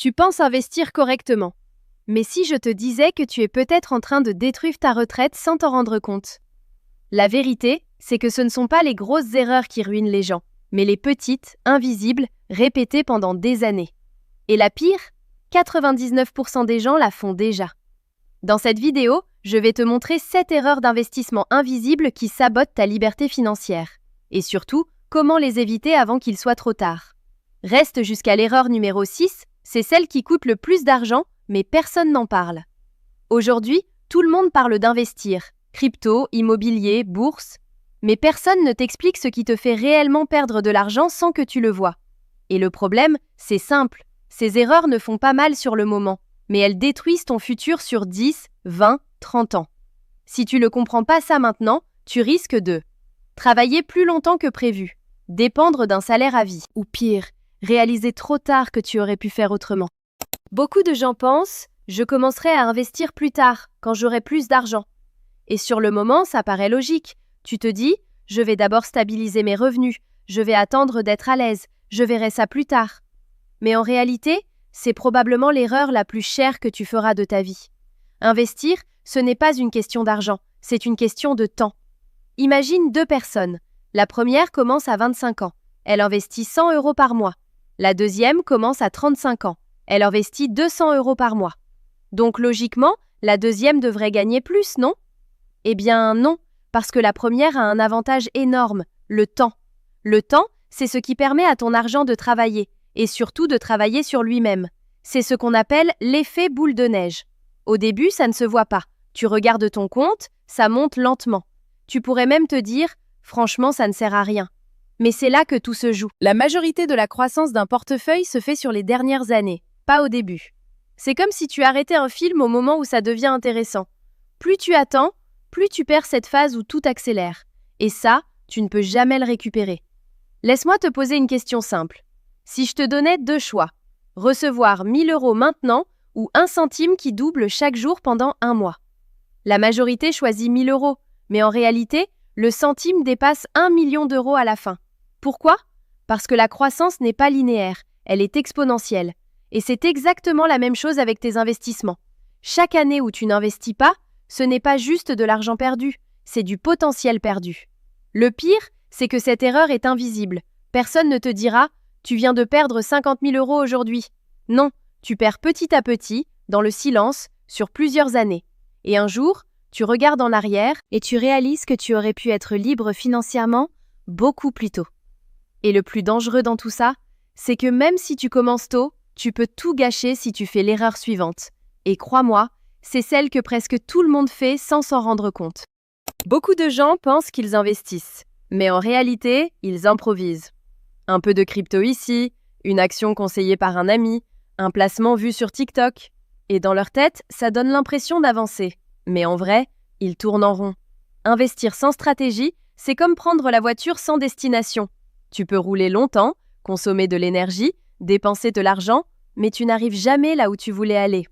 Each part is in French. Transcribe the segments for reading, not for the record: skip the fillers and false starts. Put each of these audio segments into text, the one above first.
Tu penses investir correctement. Mais si je te disais que tu es peut-être en train de détruire ta retraite sans t'en rendre compte? La vérité, c'est que ce ne sont pas les grosses erreurs qui ruinent les gens, mais les petites, invisibles, répétées pendant des années. Et la pire, 99% des gens la font déjà. Dans cette vidéo, je vais te montrer 7 erreurs d'investissement invisibles qui sabotent ta liberté financière. Et surtout, comment les éviter avant qu'il soit trop tard. Reste jusqu'à l'erreur numéro 6, c'est celle qui coûte le plus d'argent, mais personne n'en parle. Aujourd'hui, tout le monde parle d'investir, crypto, immobilier, bourse, mais personne ne t'explique ce qui te fait réellement perdre de l'argent sans que tu le vois. Et le problème, c'est simple, ces erreurs ne font pas mal sur le moment, mais elles détruisent ton futur sur 10, 20, 30 ans. Si tu ne comprends pas ça maintenant, tu risques de travailler plus longtemps que prévu, dépendre d'un salaire à vie, ou pire, réaliser trop tard que tu aurais pu faire autrement. Beaucoup de gens pensent « je commencerai à investir plus tard, quand j'aurai plus d'argent ». Et sur le moment, ça paraît logique. Tu te dis « je vais d'abord stabiliser mes revenus, je vais attendre d'être à l'aise, je verrai ça plus tard ». Mais en réalité, c'est probablement l'erreur la plus chère que tu feras de ta vie. Investir, ce n'est pas une question d'argent, c'est une question de temps. Imagine 2 personnes. La première commence à 25 ans. Elle investit 100 € par mois. La deuxième commence à 35 ans. Elle investit 200 € par mois. Donc logiquement, la deuxième devrait gagner plus, non? Eh bien non, parce que la première a un avantage énorme, le temps. Le temps, c'est ce qui permet à ton argent de travailler, et surtout de travailler sur lui-même. C'est ce qu'on appelle l'effet boule de neige. Au début, ça ne se voit pas. Tu regardes ton compte, ça monte lentement. Tu pourrais même te dire « franchement, ça ne sert à rien ». Mais c'est là que tout se joue. La majorité de la croissance d'un portefeuille se fait sur les dernières années, pas au début. C'est comme si tu arrêtais un film au moment où ça devient intéressant. Plus tu attends, plus tu perds cette phase où tout accélère. Et ça, tu ne peux jamais le récupérer. Laisse-moi te poser une question simple. Si je te donnais 2 choix, recevoir 1 000 € maintenant ou 1 centime qui double chaque jour pendant 1 mois. La majorité choisit 1 000 €, mais en réalité, le centime dépasse 1 million d'euros à la fin. Pourquoi? Parce que la croissance n'est pas linéaire, elle est exponentielle. Et c'est exactement la même chose avec tes investissements. Chaque année où tu n'investis pas, ce n'est pas juste de l'argent perdu, c'est du potentiel perdu. Le pire, c'est que cette erreur est invisible. Personne ne te dira « tu viens de perdre 50 000 € aujourd'hui ». Non, tu perds petit à petit, dans le silence, sur plusieurs années. Et un jour, tu regardes en arrière et tu réalises que tu aurais pu être libre financièrement beaucoup plus tôt. Et le plus dangereux dans tout ça, c'est que même si tu commences tôt, tu peux tout gâcher si tu fais l'erreur suivante. Et crois-moi, c'est celle que presque tout le monde fait sans s'en rendre compte. Beaucoup de gens pensent qu'ils investissent, mais en réalité, ils improvisent. Un peu de crypto ici, une action conseillée par un ami, un placement vu sur TikTok. Et dans leur tête, ça donne l'impression d'avancer. Mais en vrai, ils tournent en rond. Investir sans stratégie, c'est comme prendre la voiture sans destination. Tu peux rouler longtemps, consommer de l'énergie, dépenser de l'argent, mais tu n'arrives jamais là où tu voulais aller.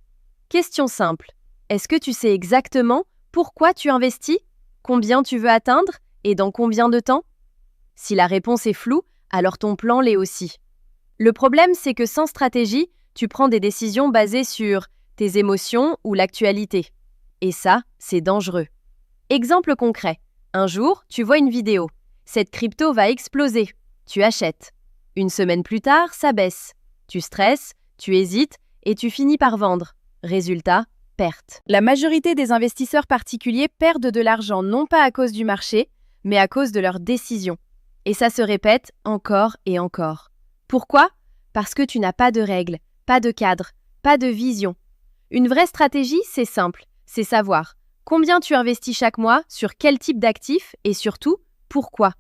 Question simple. Est-ce que tu sais exactement pourquoi tu investis, combien tu veux atteindre et dans combien de temps? Si la réponse est floue, alors ton plan l'est aussi. Le problème, c'est que sans stratégie, tu prends des décisions basées sur tes émotions ou l'actualité. Et ça, c'est dangereux. Exemple concret. Un jour, tu vois une vidéo. Cette crypto va exploser. Tu achètes. Une semaine plus tard, ça baisse. Tu stresses, tu hésites et tu finis par vendre. Résultat, perte. La majorité des investisseurs particuliers perdent de l'argent non pas à cause du marché, mais à cause de leurs décisions. Et ça se répète encore et encore. Pourquoi? Parce que tu n'as pas de règles, pas de cadre, pas de vision. Une vraie stratégie, c'est simple, c'est savoir combien tu investis chaque mois, sur quel type d'actifs et surtout, pourquoi.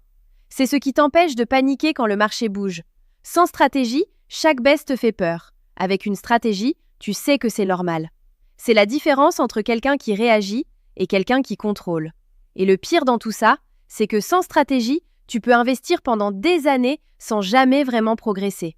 C'est ce qui t'empêche de paniquer quand le marché bouge. Sans stratégie, chaque baisse te fait peur. Avec une stratégie, tu sais que c'est normal. C'est la différence entre quelqu'un qui réagit et quelqu'un qui contrôle. Et le pire dans tout ça, c'est que sans stratégie, tu peux investir pendant des années sans jamais vraiment progresser.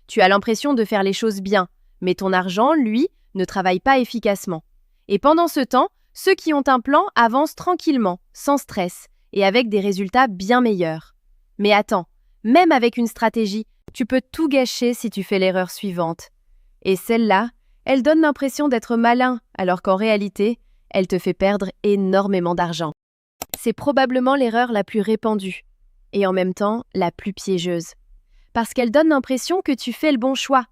Tu as l'impression de faire les choses bien, mais ton argent, lui, ne travaille pas efficacement. Et pendant ce temps, ceux qui ont un plan avancent tranquillement, sans stress, et avec des résultats bien meilleurs. Mais attends, même avec une stratégie, tu peux tout gâcher si tu fais l'erreur suivante. Et celle-là, elle donne l'impression d'être malin, alors qu'en réalité, elle te fait perdre énormément d'argent. C'est probablement l'erreur la plus répandue, et en même temps la plus piégeuse. Parce qu'elle donne l'impression que tu fais le bon choix.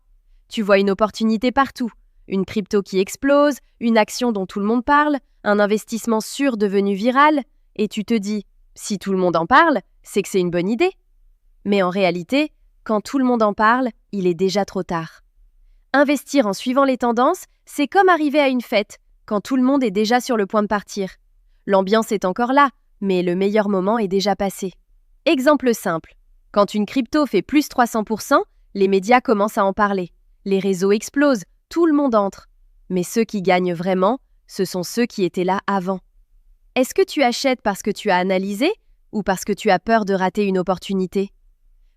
Tu vois une opportunité partout, une crypto qui explose, une action dont tout le monde parle, un investissement sûr devenu viral, et tu te dis, si tout le monde en parle, c'est que c'est une bonne idée. Mais en réalité, quand tout le monde en parle, il est déjà trop tard. Investir en suivant les tendances, c'est comme arriver à une fête, quand tout le monde est déjà sur le point de partir. L'ambiance est encore là, mais le meilleur moment est déjà passé. Exemple simple, quand une crypto fait plus 300%, les médias commencent à en parler. Les réseaux explosent, tout le monde entre. Mais ceux qui gagnent vraiment, ce sont ceux qui étaient là avant. Est-ce que tu achètes parce que tu as analysé ou parce que tu as peur de rater une opportunité?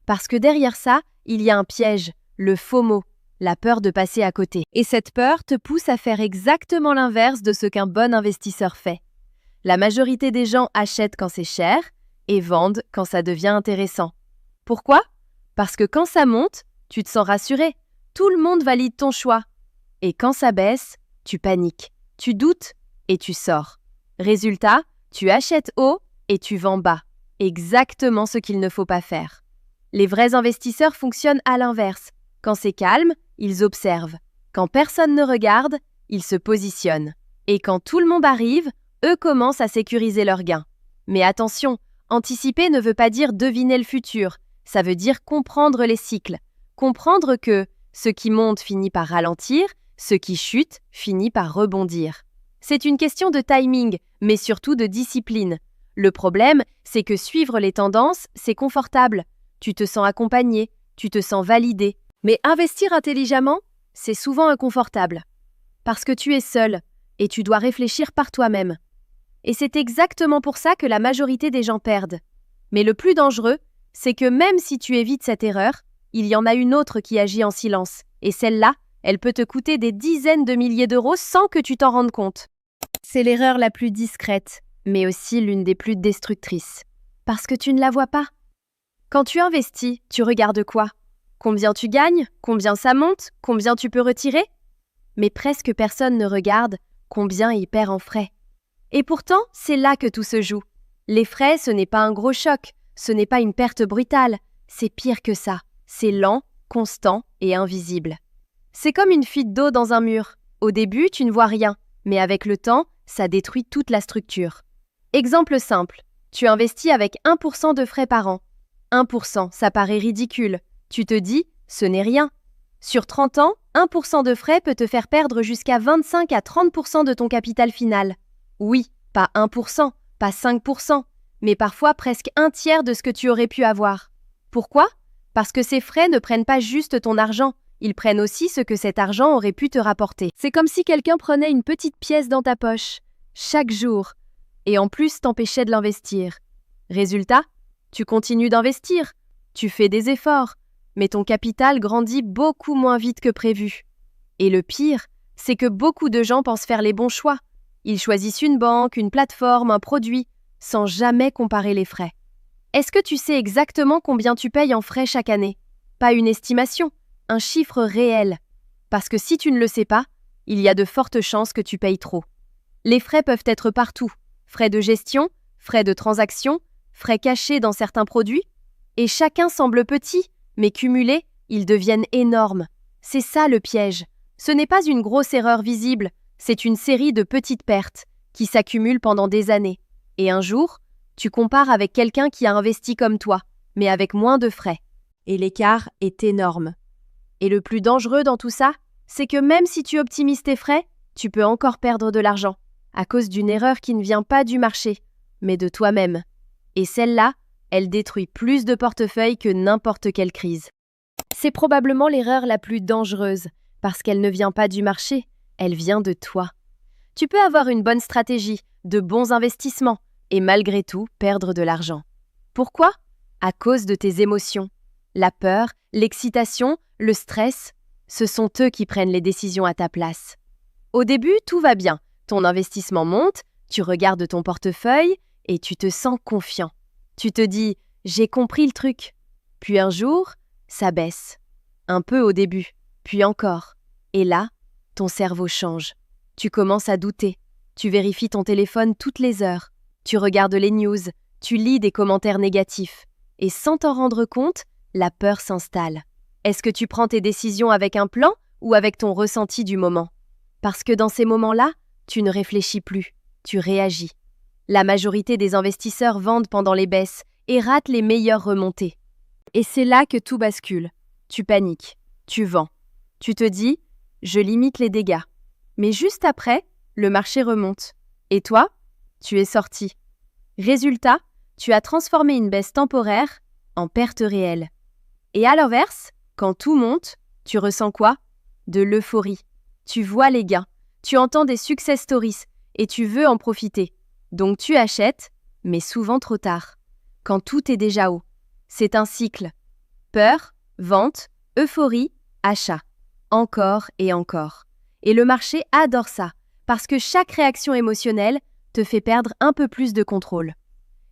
Parce que derrière ça, il y a un piège, le FOMO, la peur de passer à côté. Et cette peur te pousse à faire exactement l'inverse de ce qu'un bon investisseur fait. La majorité des gens achètent quand c'est cher et vendent quand ça devient intéressant. Pourquoi? Parce que quand ça monte, tu te sens rassuré. Tout le monde valide ton choix. Et quand ça baisse, tu paniques, tu doutes et tu sors. Résultat, tu achètes haut et tu vends bas. Exactement ce qu'il ne faut pas faire. Les vrais investisseurs fonctionnent à l'inverse. Quand c'est calme, ils observent. Quand personne ne regarde, ils se positionnent. Et quand tout le monde arrive, eux commencent à sécuriser leurs gains. Mais attention, anticiper ne veut pas dire deviner le futur. Ça veut dire comprendre les cycles. Comprendre que ce qui monte finit par ralentir, ce qui chute finit par rebondir. C'est une question de timing, mais surtout de discipline. Le problème, c'est que suivre les tendances, c'est confortable. Tu te sens accompagné, tu te sens validé. Mais investir intelligemment, c'est souvent inconfortable. Parce que tu es seul et tu dois réfléchir par toi-même. Et c'est exactement pour ça que la majorité des gens perdent. Mais le plus dangereux, c'est que même si tu évites cette erreur, il y en a une autre qui agit en silence. Et celle-là, elle peut te coûter des dizaines de milliers d'euros sans que tu t'en rendes compte. C'est l'erreur la plus discrète, mais aussi l'une des plus destructrices. Parce que tu ne la vois pas. Quand tu investis, tu regardes quoi? Combien tu gagnes? Combien ça monte? Combien tu peux retirer? Mais presque personne ne regarde combien il perd en frais. Et pourtant, c'est là que tout se joue. Les frais, ce n'est pas un gros choc, ce n'est pas une perte brutale, c'est pire que ça. C'est lent, constant et invisible. C'est comme une fuite d'eau dans un mur. Au début, tu ne vois rien, mais avec le temps, ça détruit toute la structure. Exemple simple, tu investis avec 1% de frais par an. 1%, ça paraît ridicule. Tu te dis, ce n'est rien. Sur 30 ans, 1% de frais peut te faire perdre jusqu'à 25 à 30% de ton capital final. Oui, pas 1%, pas 5%, mais parfois presque un tiers de ce que tu aurais pu avoir. Pourquoi? Parce que ces frais ne prennent pas juste ton argent, ils prennent aussi ce que cet argent aurait pu te rapporter. C'est comme si quelqu'un prenait une petite pièce dans ta poche, chaque jour, et en plus t'empêchait de l'investir. Résultat, tu continues d'investir, tu fais des efforts, mais ton capital grandit beaucoup moins vite que prévu. Et le pire, c'est que beaucoup de gens pensent faire les bons choix. Ils choisissent une banque, une plateforme, un produit, sans jamais comparer les frais. Est-ce que tu sais exactement combien tu payes en frais chaque année? Pas une estimation, un chiffre réel. Parce que si tu ne le sais pas, il y a de fortes chances que tu payes trop. Les frais peuvent être partout. Frais de gestion, frais de transaction, frais cachés dans certains produits. Et chacun semble petit, mais cumulés, ils deviennent énormes. C'est ça le piège. Ce n'est pas une grosse erreur visible, c'est une série de petites pertes qui s'accumulent pendant des années. Et un jour, tu compares avec quelqu'un qui a investi comme toi, mais avec moins de frais. Et l'écart est énorme. Et le plus dangereux dans tout ça, c'est que même si tu optimises tes frais, tu peux encore perdre de l'argent, à cause d'une erreur qui ne vient pas du marché, mais de toi-même. Et celle-là, elle détruit plus de portefeuilles que n'importe quelle crise. C'est probablement l'erreur la plus dangereuse, parce qu'elle ne vient pas du marché, elle vient de toi. Tu peux avoir une bonne stratégie, de bons investissements, et malgré tout perdre de l'argent. Pourquoi? À cause de tes émotions. La peur, l'excitation, le stress, ce sont eux qui prennent les décisions à ta place. Au début, tout va bien. Ton investissement monte, tu regardes ton portefeuille et tu te sens confiant. Tu te dis « j'ai compris le truc ». Puis un jour, ça baisse. Un peu au début, puis encore. Et là, ton cerveau change. Tu commences à douter. Tu vérifies ton téléphone toutes les heures. Tu regardes les news. Tu lis des commentaires négatifs. Et sans t'en rendre compte, la peur s'installe. Est-ce que tu prends tes décisions avec un plan ou avec ton ressenti du moment? Parce que dans ces moments-là, tu ne réfléchis plus, tu réagis. La majorité des investisseurs vendent pendant les baisses et ratent les meilleures remontées. Et c'est là que tout bascule. Tu paniques, tu vends. Tu te dis « je limite les dégâts ». Mais juste après, le marché remonte. Et toi, tu es sorti. Résultat, tu as transformé une baisse temporaire en perte réelle. Et à l'inverse, quand tout monte, tu ressens quoi? De l'euphorie. Tu vois les gains, tu entends des success stories et tu veux en profiter. Donc tu achètes, mais souvent trop tard, quand tout est déjà haut. C'est un cycle. Peur, vente, euphorie, achat. Encore et encore. Et le marché adore ça, parce que chaque réaction émotionnelle te fait perdre un peu plus de contrôle.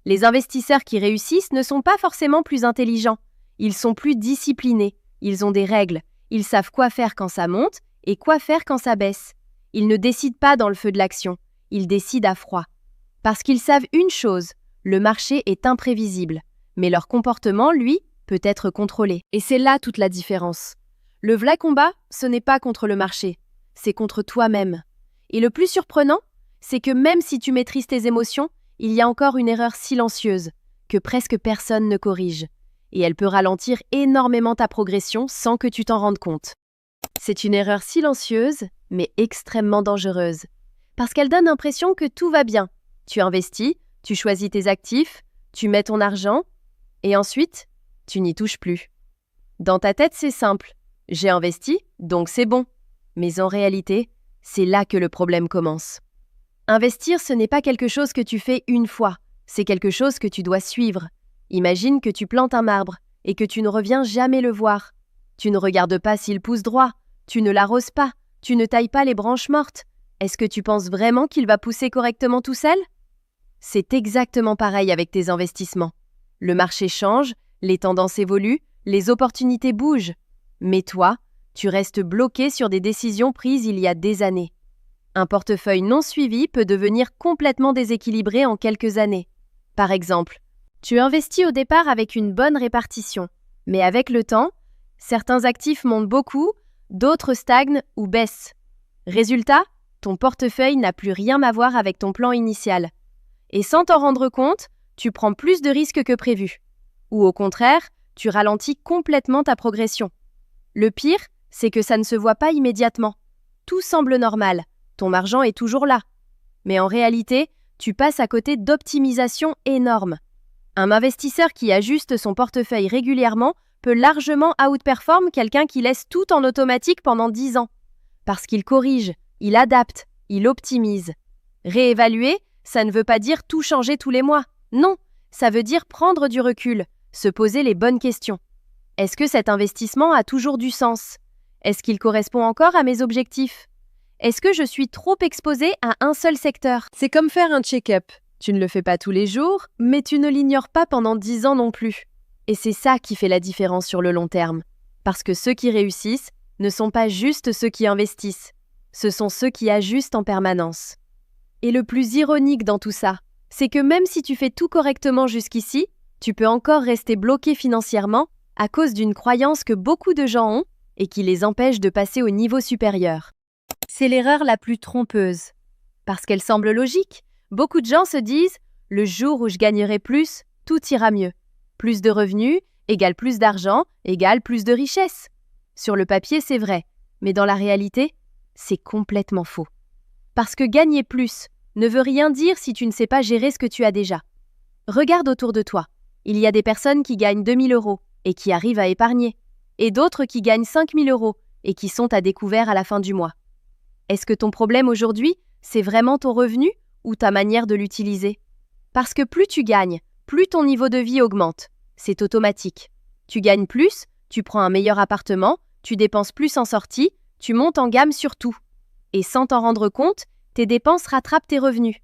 Les investisseurs qui réussissent ne sont pas forcément plus intelligents. Ils sont plus disciplinés, ils ont des règles, ils savent quoi faire quand ça monte et quoi faire quand ça baisse. Ils ne décident pas dans le feu de l'action, ils décident à froid. Parce qu'ils savent une chose, le marché est imprévisible, mais leur comportement, lui, peut être contrôlé. Et c'est là toute la différence. Le vrai combat, ce n'est pas contre le marché, c'est contre toi-même. Et le plus surprenant, c'est que même si tu maîtrises tes émotions, il y a encore une erreur silencieuse, que presque personne ne corrige. Et elle peut ralentir énormément ta progression sans que tu t'en rendes compte. C'est une erreur silencieuse, mais extrêmement dangereuse. Parce qu'elle donne l'impression que tout va bien. Tu investis, tu choisis tes actifs, tu mets ton argent, et ensuite, tu n'y touches plus. Dans ta tête, c'est simple. J'ai investi, donc c'est bon. Mais en réalité, c'est là que le problème commence. Investir, ce n'est pas quelque chose que tu fais une fois, c'est quelque chose que tu dois suivre. Imagine que tu plantes un arbre et que tu ne reviens jamais le voir. Tu ne regardes pas s'il pousse droit, tu ne l'arroses pas, tu ne tailles pas les branches mortes. Est-ce que tu penses vraiment qu'il va pousser correctement tout seul? C'est exactement pareil avec tes investissements. Le marché change, les tendances évoluent, les opportunités bougent. Mais toi, tu restes bloqué sur des décisions prises il y a des années. Un portefeuille non suivi peut devenir complètement déséquilibré en quelques années. Par exemple, tu investis au départ avec une bonne répartition, mais avec le temps, certains actifs montent beaucoup, d'autres stagnent ou baissent. Résultat, ton portefeuille n'a plus rien à voir avec ton plan initial. Et sans t'en rendre compte, tu prends plus de risques que prévu. Ou au contraire, tu ralentis complètement ta progression. Le pire, c'est que ça ne se voit pas immédiatement. Tout semble normal, ton argent est toujours là. Mais en réalité, tu passes à côté d'optimisation énormes. Un investisseur qui ajuste son portefeuille régulièrement peut largement outperform quelqu'un qui laisse tout en automatique pendant 10 ans. Parce qu'il corrige, il adapte, il optimise. Réévaluer, ça ne veut pas dire tout changer tous les mois. Non, ça veut dire prendre du recul, se poser les bonnes questions. Est-ce que cet investissement a toujours du sens? Est-ce qu'il correspond encore à mes objectifs? Est-ce que je suis trop exposée à un seul secteur? C'est comme faire un check-up. Tu ne le fais pas tous les jours, mais tu ne l'ignores pas pendant 10 ans non plus. Et c'est ça qui fait la différence sur le long terme. Parce que ceux qui réussissent ne sont pas juste ceux qui investissent. Ce sont ceux qui ajustent en permanence. Et le plus ironique dans tout ça, c'est que même si tu fais tout correctement jusqu'ici, tu peux encore rester bloqué financièrement à cause d'une croyance que beaucoup de gens ont et qui les empêche de passer au niveau supérieur. C'est l'erreur la plus trompeuse. Parce qu'elle semble logique, beaucoup de gens se disent « le jour où je gagnerai plus, tout ira mieux ». Plus de revenus égale plus d'argent égale plus de richesse. Sur le papier, c'est vrai, mais dans la réalité, c'est complètement faux. Parce que gagner plus ne veut rien dire si tu ne sais pas gérer ce que tu as déjà. Regarde autour de toi. Il y a des personnes qui gagnent 2 000 € et qui arrivent à épargner, et d'autres qui gagnent 5 000 € et qui sont à découvert à la fin du mois. Est-ce que ton problème aujourd'hui, c'est vraiment ton revenu ou ta manière de l'utiliser? Parce que plus tu gagnes, plus ton niveau de vie augmente. C'est automatique. Tu gagnes plus, tu prends un meilleur appartement, tu dépenses plus en sortie, tu montes en gamme sur tout. Et sans t'en rendre compte, tes dépenses rattrapent tes revenus.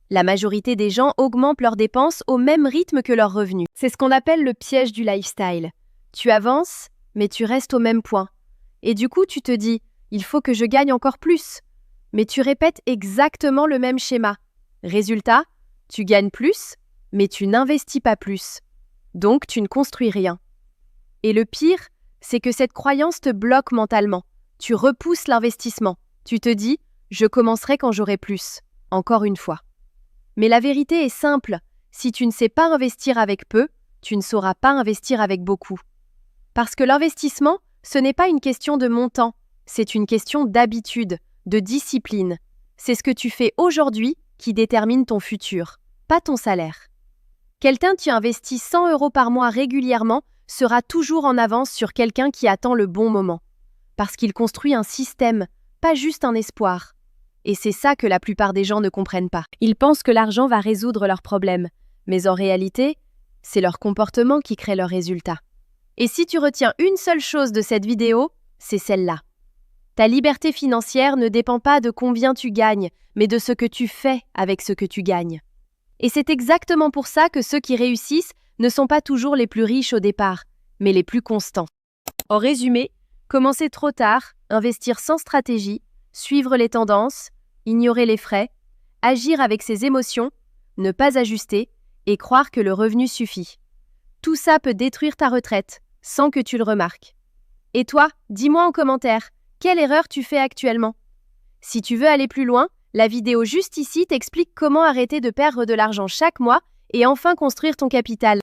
La majorité des gens augmentent leurs dépenses au même rythme que leurs revenus. C'est ce qu'on appelle le piège du lifestyle. Tu avances, mais tu restes au même point. Et du coup, tu te dis, il faut que je gagne encore plus. Mais tu répètes exactement le même schéma. Résultat, tu gagnes plus, mais tu n'investis pas plus. Donc, tu ne construis rien. Et le pire, c'est que cette croyance te bloque mentalement. Tu repousses l'investissement. Tu te dis « je commencerai quand j'aurai plus ». Encore une fois. Mais la vérité est simple. Si tu ne sais pas investir avec peu, tu ne sauras pas investir avec beaucoup. Parce que l'investissement, ce n'est pas une question de montant, c'est une question d'habitude, de discipline. C'est ce que tu fais aujourd'hui qui détermine ton futur, pas ton salaire. Quelqu'un qui investit 100 € par mois régulièrement sera toujours en avance sur quelqu'un qui attend le bon moment. Parce qu'il construit un système, pas juste un espoir. Et c'est ça que la plupart des gens ne comprennent pas. Ils pensent que l'argent va résoudre leurs problèmes, mais en réalité, c'est leur comportement qui crée leurs résultats. Et si tu retiens une seule chose de cette vidéo, c'est celle-là. Ta liberté financière ne dépend pas de combien tu gagnes, mais de ce que tu fais avec ce que tu gagnes. Et c'est exactement pour ça que ceux qui réussissent ne sont pas toujours les plus riches au départ, mais les plus constants. En résumé, commencer trop tard, investir sans stratégie, suivre les tendances, ignorer les frais, agir avec ses émotions, ne pas ajuster et croire que le revenu suffit. Tout ça peut détruire ta retraite, sans que tu le remarques. Et toi, dis-moi en commentaire, quelle erreur tu fais actuellement? Si tu veux aller plus loin, la vidéo juste ici t'explique comment arrêter de perdre de l'argent chaque mois et enfin construire ton capital.